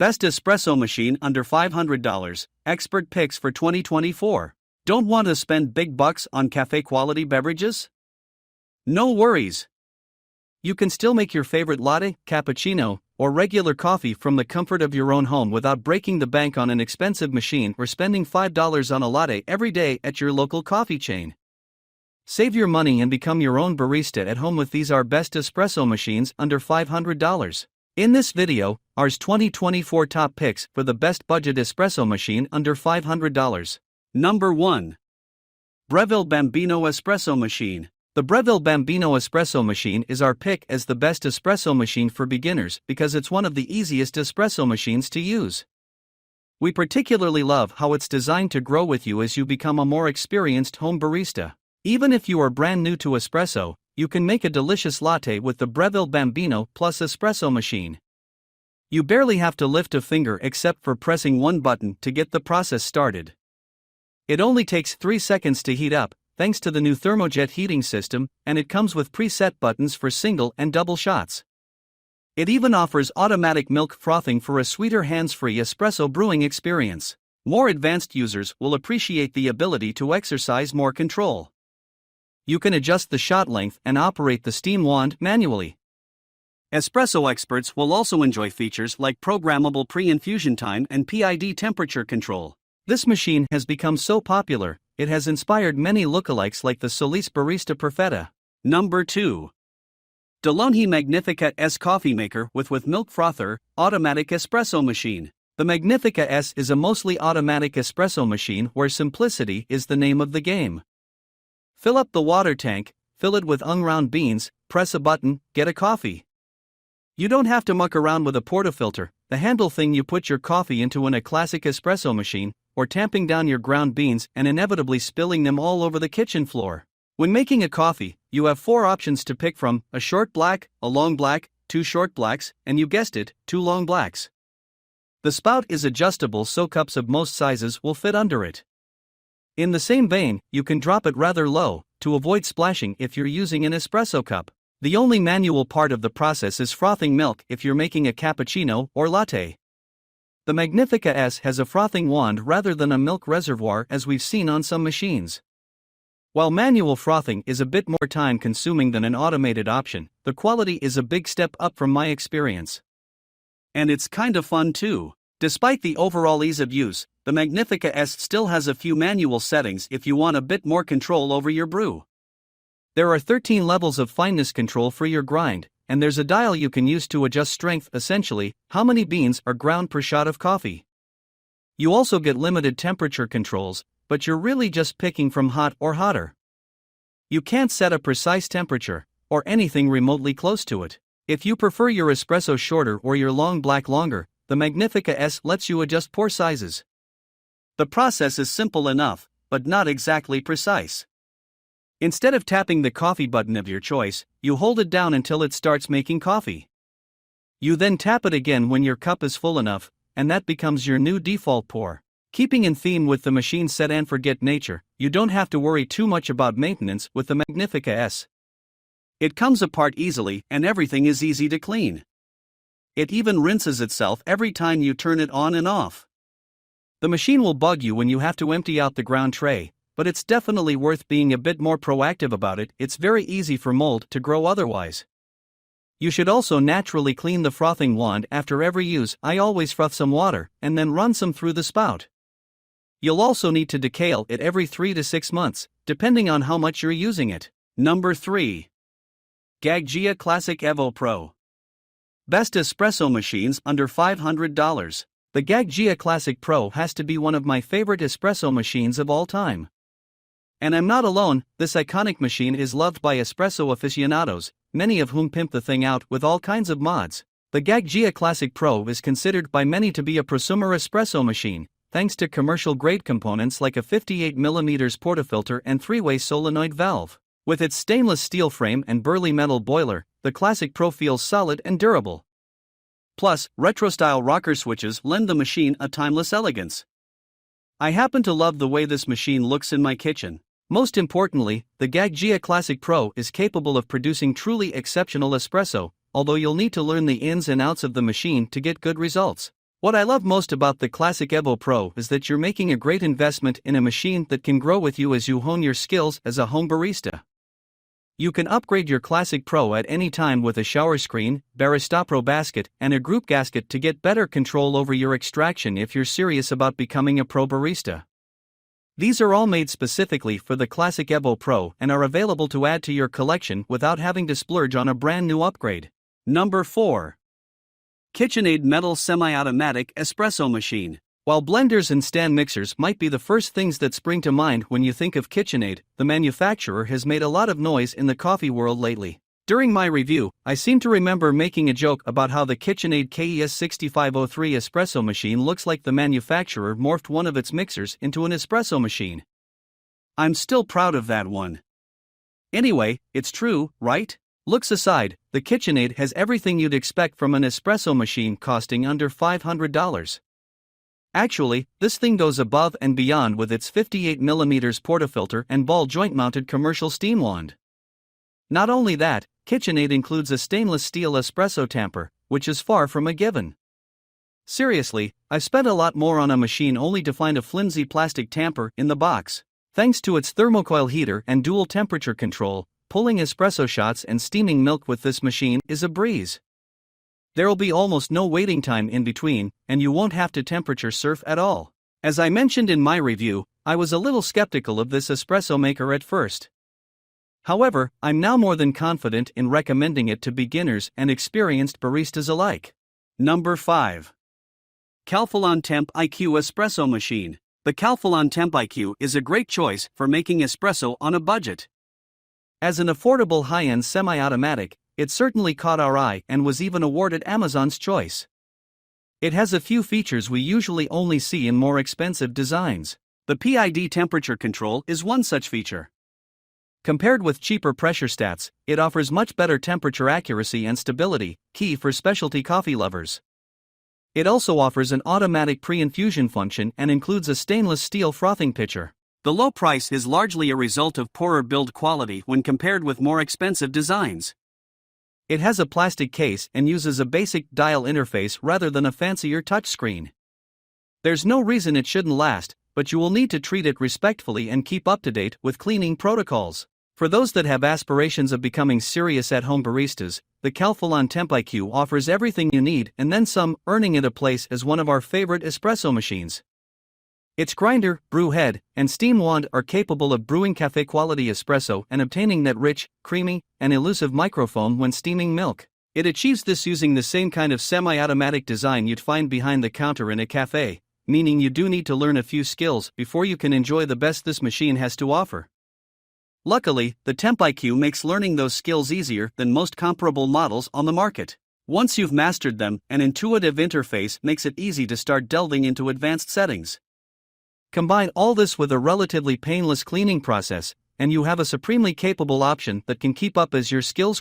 Best espresso machine under $500, expert picks for 2024. Don't want to spend big bucks on cafe-quality beverages? No worries. You can still make your favorite latte, cappuccino, or regular coffee from the comfort of your own home without breaking the bank on an expensive machine or spending $5 on a latte every day at your local coffee chain. Save your money and become your own barista at home with these our best espresso machines under $500. In this video, ours 2024 top picks for the best budget espresso machine under $500. Number 1. Breville Bambino Espresso Machine. The Breville Bambino Espresso Machine is our pick as the best espresso machine for beginners because it's one of the easiest espresso machines to use. We particularly love how it's designed to grow with you as you become a more experienced home barista. Even if you are brand new to espresso, you can make a delicious latte with the Breville Bambino Plus Espresso Machine. You barely have to lift a finger except for pressing one button to get the process started. It only takes 3 seconds to heat up, thanks to the new thermojet heating system, and it comes with preset buttons for single and double shots. It even offers automatic milk frothing for a sweeter hands-free espresso brewing experience. More advanced users will appreciate the ability to exercise more control. You can adjust the shot length and operate the steam wand manually. Espresso experts will also enjoy features like programmable pre-infusion time and PID temperature control. This machine has become so popular, it has inspired many lookalikes like the Solis Barista Perfetta. Number 2. Deloni Magnifica S Coffee Maker with Milk Frother, Automatic Espresso Machine. The Magnifica S is a mostly automatic espresso machine where simplicity is the name of the game. Fill up the water tank, fill it with unground beans, press a button, get a coffee. You don't have to muck around with a portafilter, the handle thing you put your coffee into in a classic espresso machine, or tamping down your ground beans and inevitably spilling them all over the kitchen floor. When making a coffee, you have 4 options to pick from: a short black, a long black, 2 short blacks, and you guessed it, 2 long blacks. The spout is adjustable so cups of most sizes will fit under it. In the same vein, you can drop it rather low, to avoid splashing if you're using an espresso cup. The only manual part of the process is frothing milk if you're making a cappuccino or latte. The Magnifica S has a frothing wand rather than a milk reservoir as we've seen on some machines. While manual frothing is a bit more time-consuming than an automated option, the quality is a big step up from my experience. And it's kind of fun too. Despite the overall ease of use, the Magnifica S still has a few manual settings if you want a bit more control over your brew. There are 13 levels of fineness control for your grind, and there's a dial you can use to adjust strength, essentially, how many beans are ground per shot of coffee. You also get limited temperature controls, but you're really just picking from hot or hotter. You can't set a precise temperature, or anything remotely close to it. If you prefer your espresso shorter or your long black longer, the Magnifica S lets you adjust pour sizes. The process is simple enough, but not exactly precise. Instead of tapping the coffee button of your choice, you hold it down until it starts making coffee. You then tap it again when your cup is full enough, and that becomes your new default pour. Keeping in theme with the machine set and forget nature, you don't have to worry too much about maintenance with the Magnifica S. It comes apart easily and everything is easy to clean. It even rinses itself every time you turn it on and off. The machine will bug you when you have to empty out the ground tray, but it's definitely worth being a bit more proactive about it. It's very easy for mold to grow otherwise. You should also naturally clean the frothing wand after every use. I always froth some water and then run some through the spout. You'll also need to decale it every 3 to 6 months, depending on how much you're using it. Number 3. Gaggia Classic EVO Pro. Best espresso machines under $500. The Gaggia Classic Pro has to be one of my favorite espresso machines of all time. And I'm not alone, this iconic machine is loved by espresso aficionados, many of whom pimp the thing out with all kinds of mods. The Gaggia Classic Pro is considered by many to be a prosumer espresso machine, thanks to commercial-grade components like a 58mm portafilter and 3-way solenoid valve. With its stainless steel frame and burly metal boiler, the Classic Pro feels solid and durable. Plus, retro-style rocker switches lend the machine a timeless elegance. I happen to love the way this machine looks in my kitchen. Most importantly, the Gaggia Classic Pro is capable of producing truly exceptional espresso, although you'll need to learn the ins and outs of the machine to get good results. What I love most about the Classic EVO Pro is that you're making a great investment in a machine that can grow with you as you hone your skills as a home barista. You can upgrade your Classic Pro at any time with a shower screen, Barista Pro basket, and a group gasket to get better control over your extraction if you're serious about becoming a pro barista. These are all made specifically for the Classic EVO Pro and are available to add to your collection without having to splurge on a brand new upgrade. Number 4. KitchenAid Metal SemiAutomatic Espresso Machine. While blenders and stand mixers might be the first things that spring to mind when you think of KitchenAid, the manufacturer has made a lot of noise in the coffee world lately. During my review, I seem to remember making a joke about how the KitchenAid KES6503 espresso machine looks like the manufacturer morphed one of its mixers into an espresso machine. I'm still proud of that one. Anyway, it's true, right? Looks aside, the KitchenAid has everything you'd expect from an espresso machine costing under $500. Actually, this thing goes above and beyond with its 58mm portafilter and ball joint-mounted commercial steam wand. Not only that, KitchenAid includes a stainless steel espresso tamper, which is far from a given. Seriously, I've spent a lot more on a machine only to find a flimsy plastic tamper in the box. Thanks to its thermocoil heater and dual temperature control, pulling espresso shots and steaming milk with this machine is a breeze. There'll be almost no waiting time in between, and you won't have to temperature surf at all. As I mentioned in my review, I was a little skeptical of this espresso maker at first. However, I'm now more than confident in recommending it to beginners and experienced baristas alike. Number 5. Calon TempIQ Espresso Machine. The Calon TempIQ is a great choice for making espresso on a budget. As an affordable high-end semi-automatic, it certainly caught our eye and was even awarded Amazon's choice. It has a few features we usually only see in more expensive designs. The PID temperature control is one such feature. Compared with cheaper pressure stats, it offers much better temperature accuracy and stability, key for specialty coffee lovers. It also offers an automatic pre-infusion function and includes a stainless steel frothing pitcher. The low price is largely a result of poorer build quality when compared with more expensive designs. It has a plastic case and uses a basic dial interface rather than a fancier touchscreen. There's no reason it shouldn't last, but you will need to treat it respectfully and keep up to date with cleaning protocols. For those that have aspirations of becoming serious at-home baristas, the Calon TempIQ offers everything you need and then some, earning it a place as one of our favorite espresso machines. Its grinder, brew head, and steam wand are capable of brewing cafe-quality espresso and obtaining that rich, creamy, and elusive microfoam when steaming milk. It achieves this using the same kind of semi-automatic design you'd find behind the counter in a cafe, meaning you do need to learn a few skills before you can enjoy the best this machine has to offer. Luckily, the TempIQ makes learning those skills easier than most comparable models on the market. Once you've mastered them, an intuitive interface makes it easy to start delving into advanced settings. Combine all this with a relatively painless cleaning process, and you have a supremely capable option that can keep up as your skills grow.